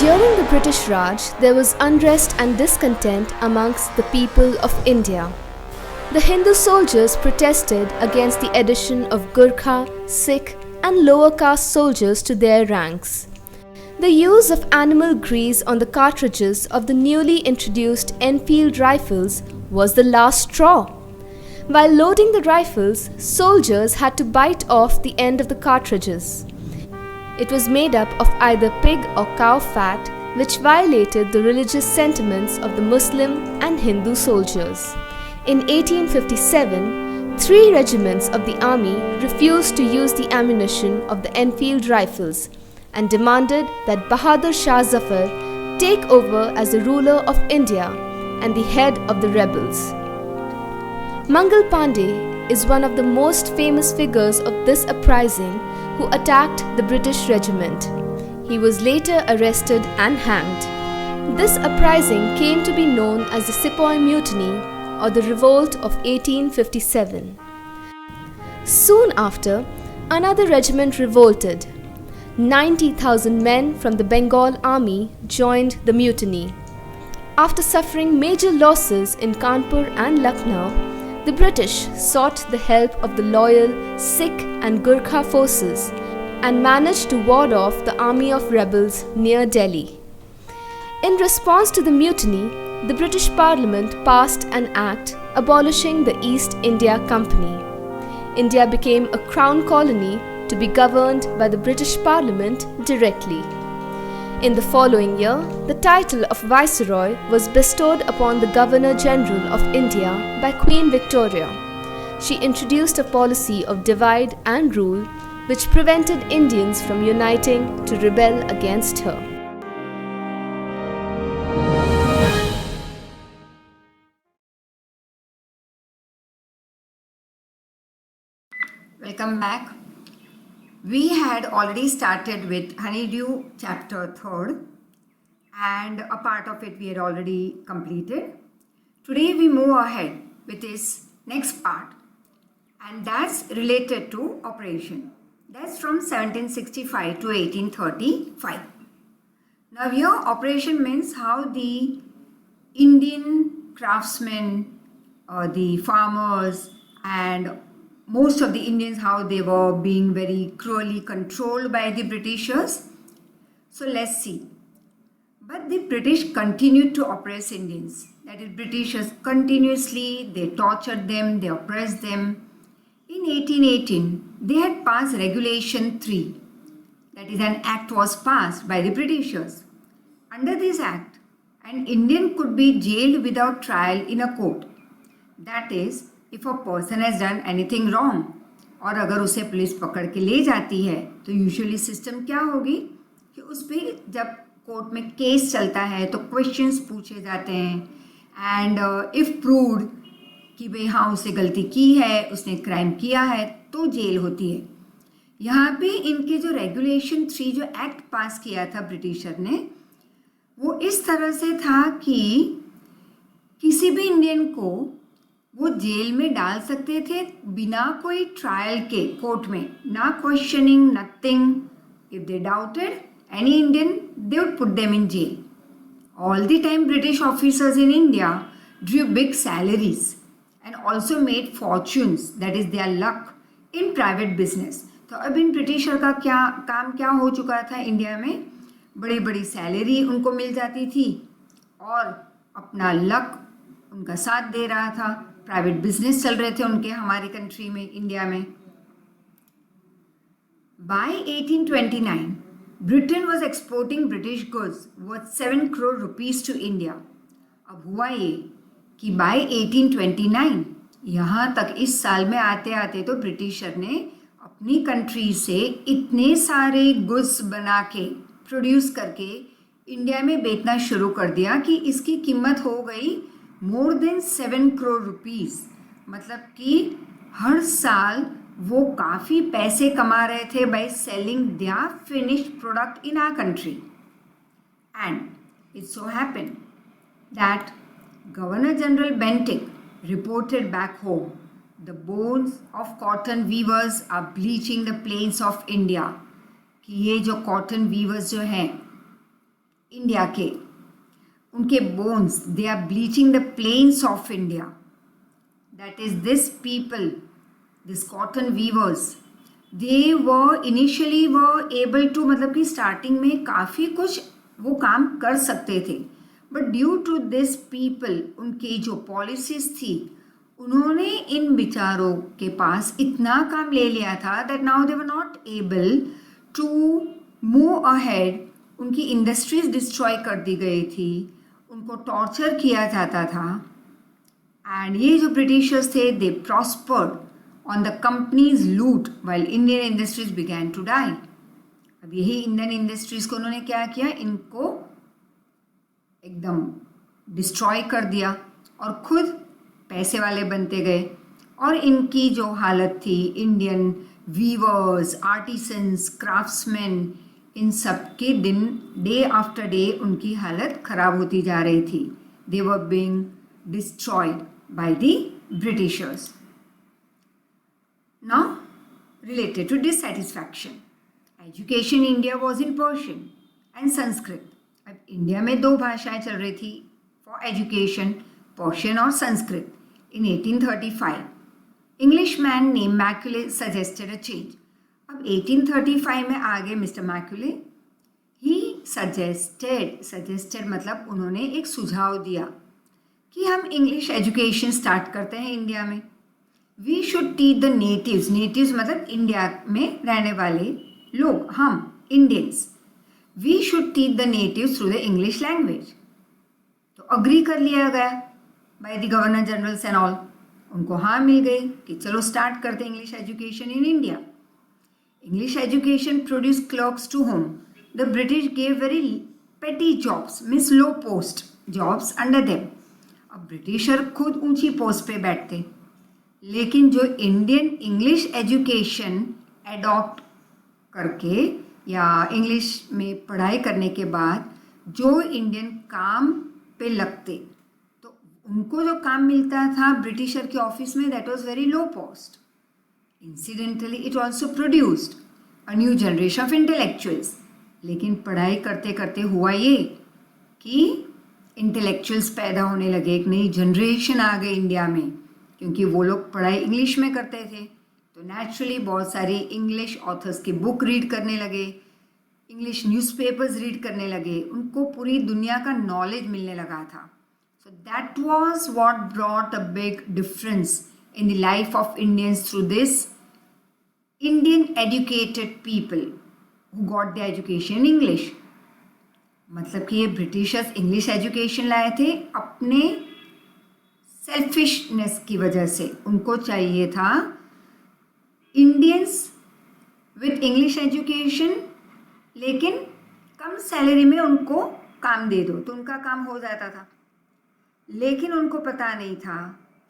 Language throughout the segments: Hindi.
During the British Raj, there was unrest and discontent amongst the people of India. The Hindu soldiers protested against the addition of Gurkha, Sikh, and lower caste soldiers to their ranks. The use of animal grease on the cartridges of the newly introduced Enfield rifles was the last straw. While loading the rifles, soldiers had to bite off the end of the cartridges. It was made up of either pig or cow fat, which violated the religious sentiments of the Muslim and Hindu soldiers. In 1857, 3 regiments of the army refused to use the ammunition of the Enfield rifles and demanded that Bahadur Shah Zafar take over as the ruler of India and the head of the rebels. Mangal Pandey is one of the most famous figures of this uprising who attacked the British regiment. He was later arrested and hanged. This uprising came to be known as the Sepoy Mutiny or the Revolt of 1857. Soon after, another regiment revolted. 90,000 men from the Bengal army joined the mutiny. After suffering major losses in Kanpur and Lucknow, the British sought the help of the loyal Sikh and Gurkha forces and managed to ward off the army of rebels near Delhi. In response to the mutiny, the British Parliament passed an act abolishing the East India Company. India became a crown colony to be governed by the British Parliament directly. In the following year, the title of Viceroy was bestowed upon the Governor-General of India by Queen Victoria. She introduced a policy of divide and rule which prevented Indians from uniting to rebel against her. Welcome back. We had already started with Honeydew chapter 3rd and a part of it we had already completed. Today we move ahead with this next part, and that's related to operation. That's from 1765 to 1835. Now here operation means how the Indian craftsmen, the farmers and most of the Indians, how they were being very cruelly controlled by the Britishers. So let's see. But the British continued to oppress Indians. That is, Britishers continuously, they tortured them, they oppressed them. In 1818, they had passed Regulation 3. That is, an act was passed by the Britishers. Under this act, an Indian could be jailed without trial in a court. That is, if a person has done anything wrong, और अगर उसे पुलिस पकड़ के ले जाती है तो यूजुअली सिस्टम क्या होगी कि उस पर जब कोर्ट में केस चलता है तो क्वेश्चंस पूछे जाते हैं एंड इफ़ प्रूव्ड कि भाई हाँ उसने गलती की है, उसने क्राइम किया है, तो जेल होती है. यहाँ पे इनके जो रेगुलेशन 3 जो एक्ट पास किया था ब्रिटिशर ने, वो इस तरह से था कि किसी भी इंडियन को वो जेल में डाल सकते थे बिना कोई ट्रायल के कोर्ट में, ना questioning, nothing. If they doubted any Indian they would put them in jail. All the time British officers in India drew big salaries and also made fortunes, that is their luck, in private business. तो अब इन ब्रिटिशर का काम क्या हो चुका था इंडिया में, बड़ी बड़ी सैलरी उनको मिल जाती थी और अपना लक उनका साथ दे रहा था. प्राइवेट बिजनेस चल रहे थे उनके हमारी कंट्री में, इंडिया में. By 1829 Britain was exporting British goods worth 7 crore rupees to India. अब हुआ ये कि बाय 1829 यहाँ तक इस साल में आते आते तो ब्रिटिशर ने अपनी कंट्री से इतने सारे गुड्स बना के प्रोड्यूस करके इंडिया में बेचना शुरू कर दिया कि इसकी कीमत हो गई मोर देन 7 crore रुपीज़. मतलब कि हर साल वो काफ़ी पैसे कमा रहे थे by selling their finished product in our country. And it so happened that governor general Bentinck reported back home the bones of cotton weavers are bleaching the plains of India. कि ये जो कॉटन वीवर्स जो हैं इंडिया के उनके bones, they are bleaching the plains of India. That is this people, this cotton weavers, they were initially were able to, मतलब कि स्टार्टिंग में काफ़ी कुछ वो काम कर सकते थे, but due to this people, उनकी जो पॉलिसीज थी, उन्होंने इन बेचारों के पास इतना काम ले लिया था that now they were not able to move ahead. उनकी इंडस्ट्रीज डिस्ट्रॉय कर दी गई थी, उनको टॉर्चर किया जाता था. एंड ये जो ब्रिटिशर्स थे, they prospered on the company's loot while Indian industries began to die. अब यही इंडियन इंडस्ट्रीज को उन्होंने क्या किया, इनको एकदम डिस्ट्रॉय कर दिया और खुद पैसे वाले बनते गए. और इनकी जो हालत थी, इंडियन वीवर्स, आर्टिसंस, क्राफ्ट्समैन, इन सब के दिन डे आफ्टर डे उनकी हालत खराब होती जा रही थी. They were being destroyed by the Britishers. Now related to dissatisfaction, education India was in Persian and Sanskrit. अब इंडिया में दो भाषाएं चल रही थी फॉर एजुकेशन, पर्शियन और संस्कृत. इन 1835 Englishman named Macaulay suggested a change. अब 1835 में आगे मिस्टर मैकुले, ही सजेस्टेड मतलब उन्होंने एक सुझाव दिया कि हम इंग्लिश एजुकेशन स्टार्ट करते हैं इंडिया में. We should teach the natives, natives मतलब इंडिया में रहने वाले लोग, हम Indians, we should teach the natives through the English language. तो अग्री कर लिया गया by the governor generals and all. उनको हाँ मिल गई कि चलो स्टार्ट करते English education in India. English education produce clerks to home. The British gave very petty jobs, means low post jobs under them. अब ब्रिटिशर खुद ऊंची पोस्ट पे बैठते, लेकिन जो इंडियन इंग्लिश एजुकेशन एडॉप्ट करके या इंग्लिश में पढ़ाई करने के बाद जो इंडियन काम पे लगते, तो उनको जो काम मिलता था ब्रिटिशर के ऑफिस में, that was very low post. Incidentally it also produced a new generation of intellectuals. लेकिन पढ़ाई करते करते हुआ ये कि इंटेलेक्चुअल्स पैदा होने लगे, एक नई जनरेशन आ गई इंडिया में, क्योंकि वो लोग पढ़ाई इंग्लिश में करते थे. तो नेचुरली बहुत सारी इंग्लिश ऑथर्स की बुक रीड करने लगे, इंग्लिश न्यूज़पेपर्स रीड करने लगे, उनको पूरी दुनिया का नॉलेज मिलने लगा था. So that was what brought a big difference in the life of Indians through this Indian educated people who got their education in English. मतलब कि ये ब्रिटिशर्स इंग्लिश एजुकेशन लाए थे अपने सेल्फिशनेस की वजह से. उनको चाहिए था इंडियंस विथ इंग्लिश एजुकेशन, लेकिन कम सैलरी में उनको काम दे दो तो उनका काम हो जाता था. लेकिन उनको पता नहीं था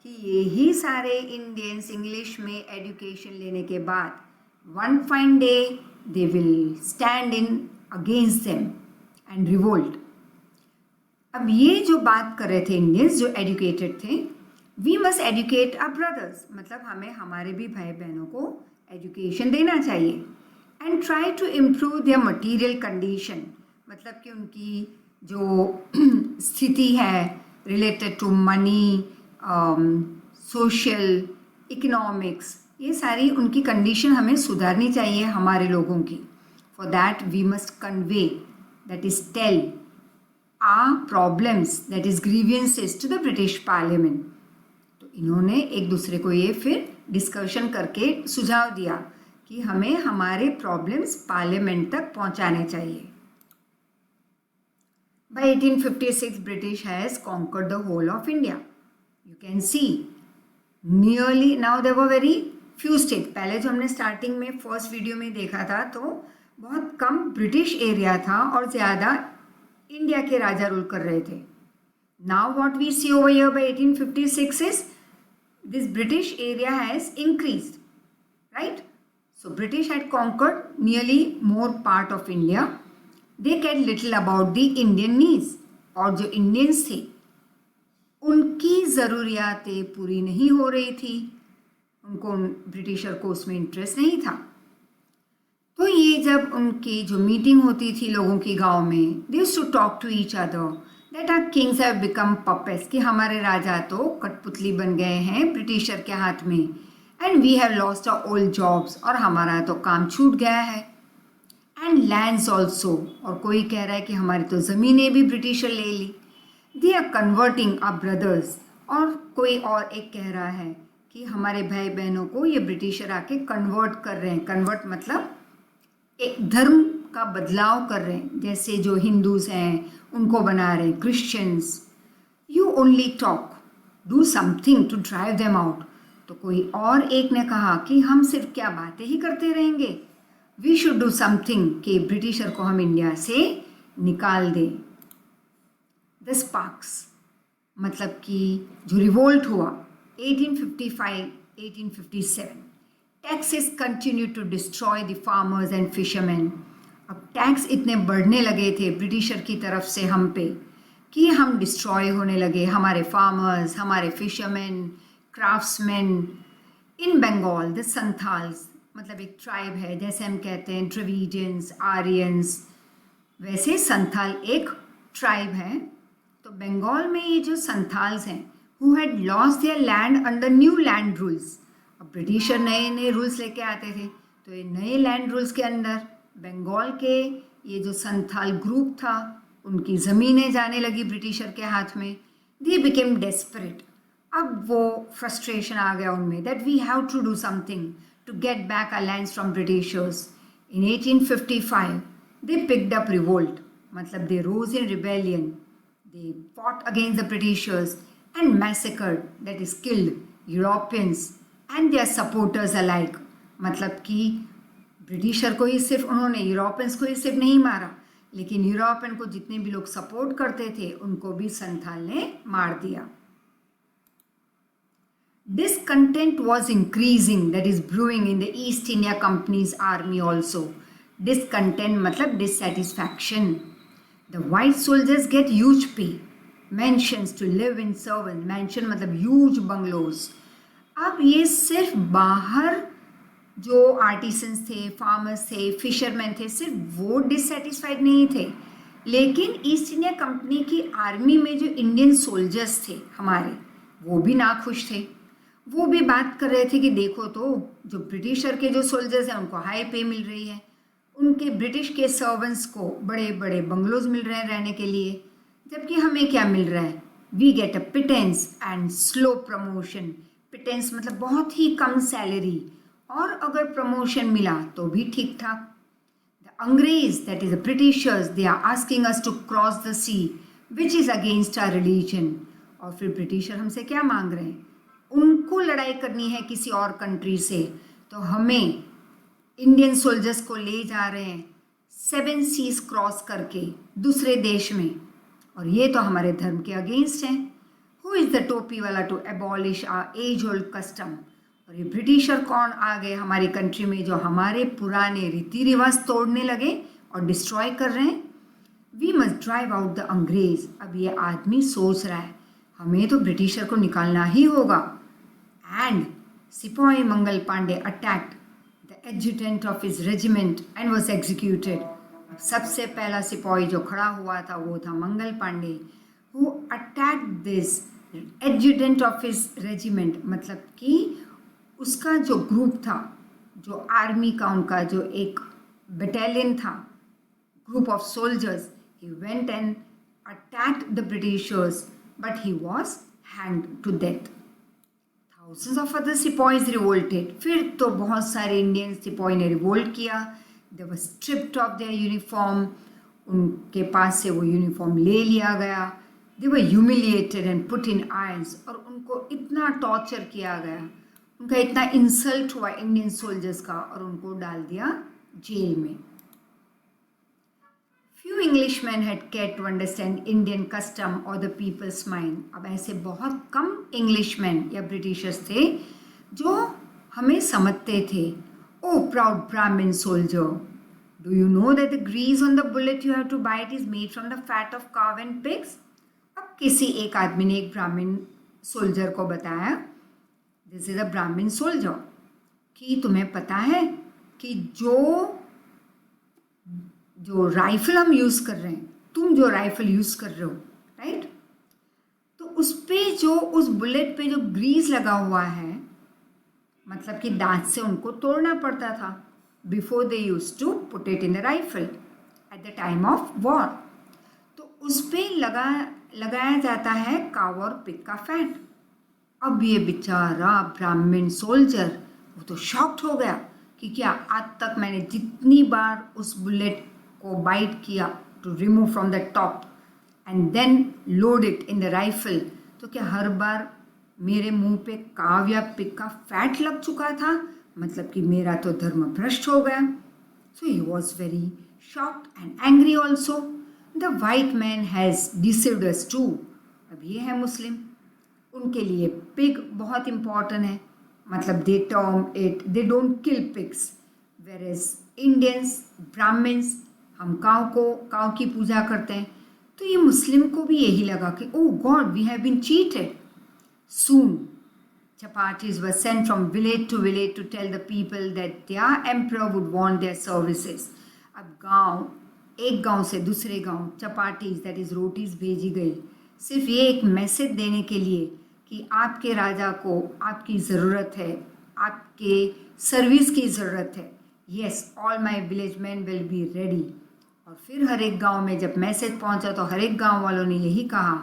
कि यही सारे इंडियंस इंग्लिश में एजुकेशन लेने के बाद one fine day they will stand in against them and revolt. अब ये जो बात कर रहे थे इंडियंस जो एजुकेटेड थे, we must educate our brothers, मतलब हमें हमारे भी भाई बहनों को एजुकेशन देना चाहिए. And try to improve their material condition, मतलब कि उनकी जो स्थिति है related to money, social, economics, ये सारी उनकी कंडीशन हमें सुधारनी चाहिए हमारे लोगों की. For that we must convey, that is tell our problems, that is grievances to the British parliament. तो इन्होंने एक दूसरे को ये फिर डिस्कशन करके सुझाव दिया कि हमें हमारे प्रॉब्लम्स पार्लियामेंट तक पहुंचाने चाहिए. By 1856, British has conquered the whole of India. You can see nearly, now there were very few states. पहले जो हमने स्टार्टिंग में फर्स्ट वीडियो में देखा था तो बहुत कम ब्रिटिश एरिया था और ज़्यादा इंडिया के राजा रूल कर रहे थे. Now what we see over here by 1856 is this British area has increased, right? So British had conquered nearly more part of India. They cared little about the Indian needs. और जो इंडियंस थे उनकी ज़रूरियातें पूरी नहीं हो रही थी, उनको ब्रिटिशर को उसमें इंटरेस्ट नहीं था. तो ये जब उनकी जो मीटिंग होती थी लोगों की गांव में, they used to talk to each other that our kings have become puppets, कि हमारे राजा तो कठपुतली बन गए हैं ब्रिटिशर के हाथ में, and we have lost our old jobs, और हमारा तो काम छूट गया है, एंड लैंड्स ऑल्सो, और कोई कह रहा है कि हमारी तो ज़मीनें भी ब्रिटिशर ले ली, they are converting our brothers, और कोई और एक कह रहा है कि हमारे भाई बहनों को ये ब्रिटिशर आके कन्वर्ट कर रहे हैं। कन्वर्ट मतलब एक धर्म का बदलाव कर रहे हैं, जैसे जो हिंदूज हैं उनको बना रहे हैं Christians. You only talk, do something to drive them out. तो कोई और एक ने कहा कि हम सिर्फ क्या बातें ही करते रहेंगे, वी शुड डू समथिंग, कि ब्रिटिशर को हम इंडिया से निकाल दें। द स्पार्क्स मतलब कि जो रिवोल्ट हुआ 1855-1857, taxes continue to destroy the farmers and fisherman. अब टैक्स इतने बढ़ने लगे थे ब्रिटिशर की तरफ से हम पे कि हम डिस्ट्रॉय होने लगे, हमारे फार्मर्स, हमारे fisherman, craftsman. In Bengal the Santhals, मतलब एक ट्राइब है, जैसे हम कहते हैं द्रविडियंस, आर्यंस, वैसे संथाल एक ट्राइब है। तो बंगाल में ये जो संथाल्स हैं, who had lost their land under new land rules. अब ब्रिटिशर नए नए रूल्स लेके आते थे, तो ये नए लैंड रूल्स के अंदर बंगाल के ये जो संथाल ग्रुप था, उनकी ज़मीनें जाने लगी ब्रिटिशर के हाथ में। They became desperate. अब वो फ्रस्ट्रेशन आ गया उनमें that we have to do something to get back our lands from Britishers. In 1855 they picked up revolt, मतलब they rose in rebellion, they fought against the Britishers and massacred, that is killed Europeans and their supporters alike. मतलब कि ब्रिटिशर को ही सिर्फ उन्होंने, यूरोपियंस को ही सिर्फ नहीं मारा, लेकिन यूरोपियन को जितने भी लोग सपोर्ट करते थे उनको भी संथाल ने मार दिया। Discontent was increasing, that is brewing in the East India Company's army also. Discontent मतलब dissatisfaction. The white soldiers get huge pay, mansions to live in servants, mansion मतलब huge bungalows. अब ये सिर्फ बाहर जो आर्टिसंस थे, फार्मर्स थे, फिशरमैन थे, सिर्फ वो डिससेटिस्फाइड नहीं थे, लेकिन ईस्ट इंडिया कंपनी की आर्मी में जो इंडियन सोल्जर्स थे हमारे, वो भी नाखुश थे। वो भी बात कर रहे थे कि देखो तो जो ब्रिटिशर के जो सोल्जर्स हैं उनको हाई पे मिल रही है, उनके ब्रिटिश के सर्वेंट्स को बड़े बड़े बंगलोज मिल रहे हैं रहने के लिए, जबकि हमें क्या मिल रहा है, we get a pittance and slow promotion. Pittance मतलब बहुत ही कम सैलरी, और अगर प्रमोशन मिला तो भी ठीक ठाक। द अंग्रेज, that is the Britishers, they are asking us to cross the sea which is against our religion. और फिर ब्रिटिशर हमसे क्या मांग रहे हैं, उनको लड़ाई करनी है किसी और कंट्री से, तो हमें इंडियन सोल्जर्स को ले जा रहे हैं 7 सीज क्रॉस करके दूसरे देश में, और ये तो हमारे धर्म के अगेंस्ट हैं। हु इज़ द टोपी वाला to abolish our age old custom. और ये ब्रिटिशर कौन आ गए हमारी कंट्री में जो हमारे पुराने रीति रिवाज तोड़ने लगे और डिस्ट्रॉय कर रहे हैं। We must drive out the अंग्रेज। अब ये आदमी सोच रहा है हमें तो ब्रिटिशर को निकालना ही होगा। And sipahi Mangal Pandey attacked the adjutant of his regiment and was executed. सबसे पहला सिपाही जो खड़ा हुआ था वो था Mangal Pandey, who attacked this adjutant of his regiment, मतलब कि उसका जो ग्रुप था, जो आर्मी का उनका जो एक बटालियन था, group of soldiers, he went and attacked the Britishers, but he was hanged to death. Thousands of other sepoys revolted. फिर तो बहुत सारे इंडियन सिपाही ने रिवोल्ट किया। They were stripped of their uniform. उनके पास से वो यूनिफॉर्म ले लिया गया। They were humiliated and put in irons. और उनको इतना टॉर्चर किया गया, उनका इतना इंसल्ट हुआ इंडियन सोल्जर्स का, और उनको डाल दिया जेल में। Few Englishmen had cared to understand Indian custom or the people's mind. अब ऐसे बहुत कम इंग्लिशमैन या ब्रिटिशर्स थे जो हमें समझते थे। Oh proud Brahmin soldier, do you know that the grease on the bullet you have to bite is made from the fat of cow and pigs? अब किसी एक आदमी ने एक ब्राह्मण सोल्जर को बताया, दिस इज अ ब्राह्मण सोल्जर, कि तुम्हें पता है कि जो जो राइफल हम यूज़ कर रहे हैं, तुम जो राइफल यूज़ कर रहे हो, राइट, तो उस पे जो उस बुलेट पे जो ग्रीस लगा हुआ है, मतलब कि दांत से उनको तोड़ना पड़ता था before they use to put it in the rifle at the time of war. तो उस पे लगाया जाता है काव और पिग का फैट। अब ये बेचारा ब्राह्मण सोल्जर वो तो शॉक्ड हो गया कि क्या आज तक मैंने जितनी बार उस बुलेट को बाइट किया to remove from the top and then load it in the rifle, तो क्या हर बार मेरे मुंह पे काव या पिग का फैट लग चुका था, मतलब कि मेरा तो धर्म भ्रष्ट हो गया। So he was very shocked and angry also. The white man has deceived us too. अब ये है मुस्लिम, उनके लिए पिग बहुत इम्पॉर्टेंट है, मतलब they term it, they don't kill pigs, whereas Indians Brahmins हम काव की पूजा करते हैं। तो ये मुस्लिम को भी यही लगा कि oh God we have been cheated. Soon, chapatis were sent from village to village to tell the people that their emperor would want their services. अब एक गांव से दूसरे गांव चपाटीज दैट इज रोटीज भेजी गई, सिर्फ ये एक मैसेज देने के लिए कि आपके राजा को आपकी ज़रूरत है, आपके सर्विस की ज़रूरत है। Yes, all my village man will be ready. और फिर हर एक गाँव में जब मैसेज पहुंचा तो हर एक गाँव वालों ने यही कहा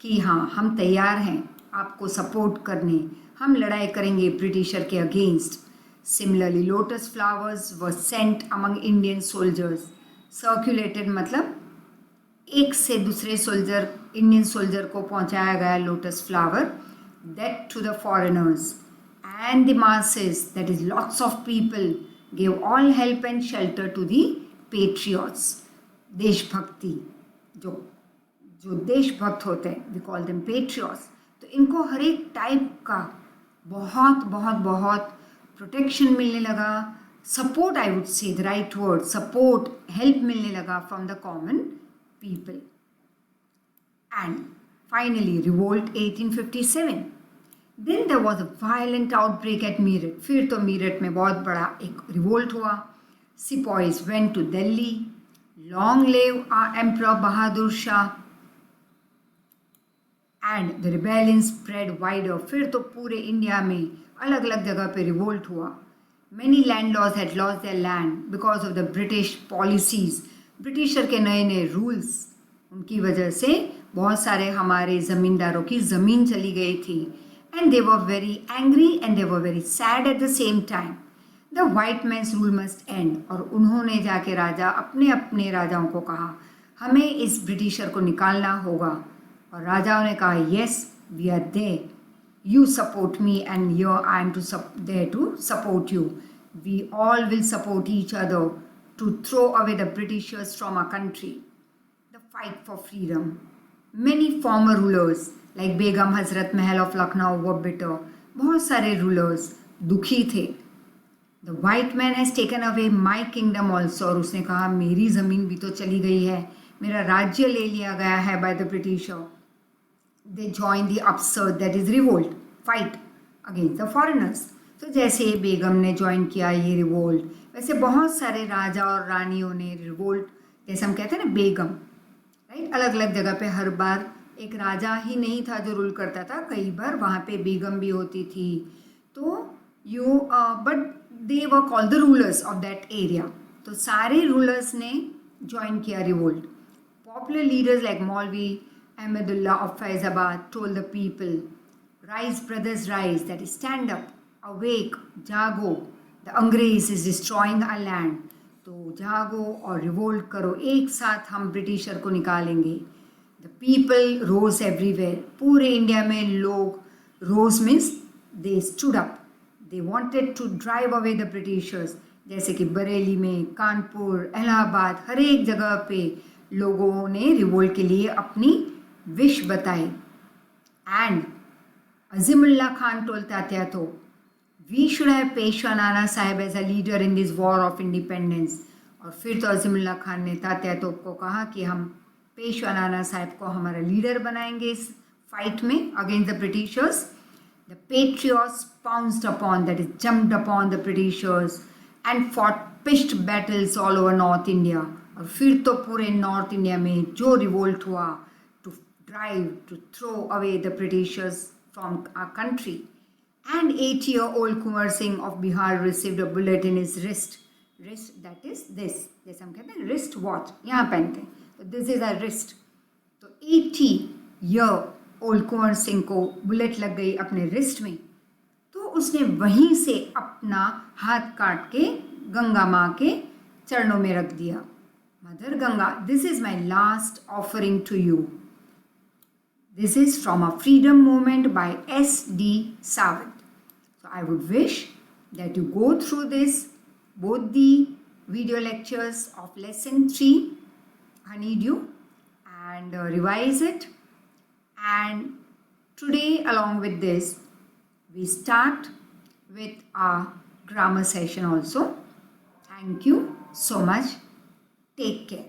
कि हाँ, हम तैयार हैं आपको सपोर्ट करने, हम लड़ाई करेंगे ब्रिटिशर के against. Similarly lotus flowers were sent among Indian soldiers, circulated मतलब एक से दूसरे इंडियन सोल्जर को पहुंचाया गया lotus flower, that to the foreigners and the masses, that is lots of people give all help and shelter to the patriots. देशभक्ति, जो देशभक्त होते हैं, वी कॉल देम पेट्रियट्स। तो इनको हर एक टाइप का बहुत बहुत बहुत प्रोटेक्शन मिलने लगा, support, I would say the right word, support, help मिलने लगा from the common people. And finally revolt 1857, then there was a violent outbreak at Meerut. फिर तो मीरठ में बहुत बड़ा एक रिवोल्ट हुआ। Sepoys went to Delhi, long live our emperor Bahadur Shah, and the rebellion spread wider. फिर तो पूरे इंडिया में अलग अलग जगह पे रिवोल्ट हुआ। Many landlords had lost their land because of the British policies. Britisher के नए नए रूल्स, उनकी वजह से बहुत सारे हमारे ज़मींदारों की ज़मीन चली गई थी। And they were very angry and they were very sad at the same time. The white man's rule must end. और उन्होंने जाके अपने अपने राजाओं को कहा हमें इस ब्रिटिशर को निकालना होगा। और राजाओं ने कहा yes, we are there, you support me and I am there to support you, we all will support each other to throw away the Britishers from our country. The fight for freedom. Many former rulers like Begum Hazrat Mahal of Lucknow were bitter. बहुत सारे रूलर्स दुखी थे। The white man has taken away my kingdom also. और उसने कहा मेरी ज़मीन भी तो चली गई है, मेरा राज्य ले लिया गया है by the britisher. They joined the upsurge, that is revolt, fight against the foreigners. तो जैसे बेगम ने ज्वाइन किया ये रिवोल्ट, वैसे बहुत सारे राजा और रानियों ने रिवोल्ट, जैसे हम कहते हैं ना बेगम, राइट, अलग अलग जगह पे हर बार एक राजा ही नहीं था जो रूल करता था, कई बार वहाँ पे बेगम भी होती थी। तो but they were called the rulers of that area. तो सारे रूलर्स ने ज्वाइन किया रिवोल्ट। पॉपुलर लीडर्स लाइक मौलवी Ahmadullah of Faizabad told the people, rise brothers rise, that is stand up, awake, जागो, the अंग्रेज is destroying our land। तो जागो और रिवोल्ट करो, एक साथ हम ब्रिटिशर को निकालेंगे। The people rose everywhere, पूरे इंडिया में लोग rose means they stood up, they wanted to drive away the Britishers। जैसे कि बरेली में, कानपुर, इलाहाबाद, हर एक जगह पे लोगों ने रिवोल्ट के लिए अपनी विश बताई। एंड अजीमुल्ला खान टोल्ड तात्या तो we should have Peshwa Nana Sahib as a leader in this war of independence. और फिर तो अजीमुल्ला खान ने तात्या तोप को कहा कि हम पेशवा नाना साहेब को हमारा लीडर बनाएंगे इस फाइट में against the Britishers. The patriots pounced upon, that is jumped upon the Britishers and fought pitched battles all over north India. और फिर तो पूरे नॉर्थ इंडिया में जो रिवोल्ट हुआ to drive to throw away the Britishers from our country, and 8-year-old Kunwar Singh of Bihar received a bullet in his wrist. Wrist that is this, जैसे हम कहते हैं रिस्ट वॉच यहाँ पहनते हैं, तो दिस इज अ रिस्ट. तो 80-year-old कुंवर सिंह को बुलेट लग गई अपने रिस्ट में, तो उसने वहीं से अपना हाथ काट के गंगा माँ के चरणों में रख दिया. Mother Ganga, this is my last offering to you. This is from a freedom movement by S.D. Sawant. So I would wish that you go through this, both the video lectures of lesson 3 honeydew, and revise it. And today along with this we start with our grammar session also. Thank you so much. Take care.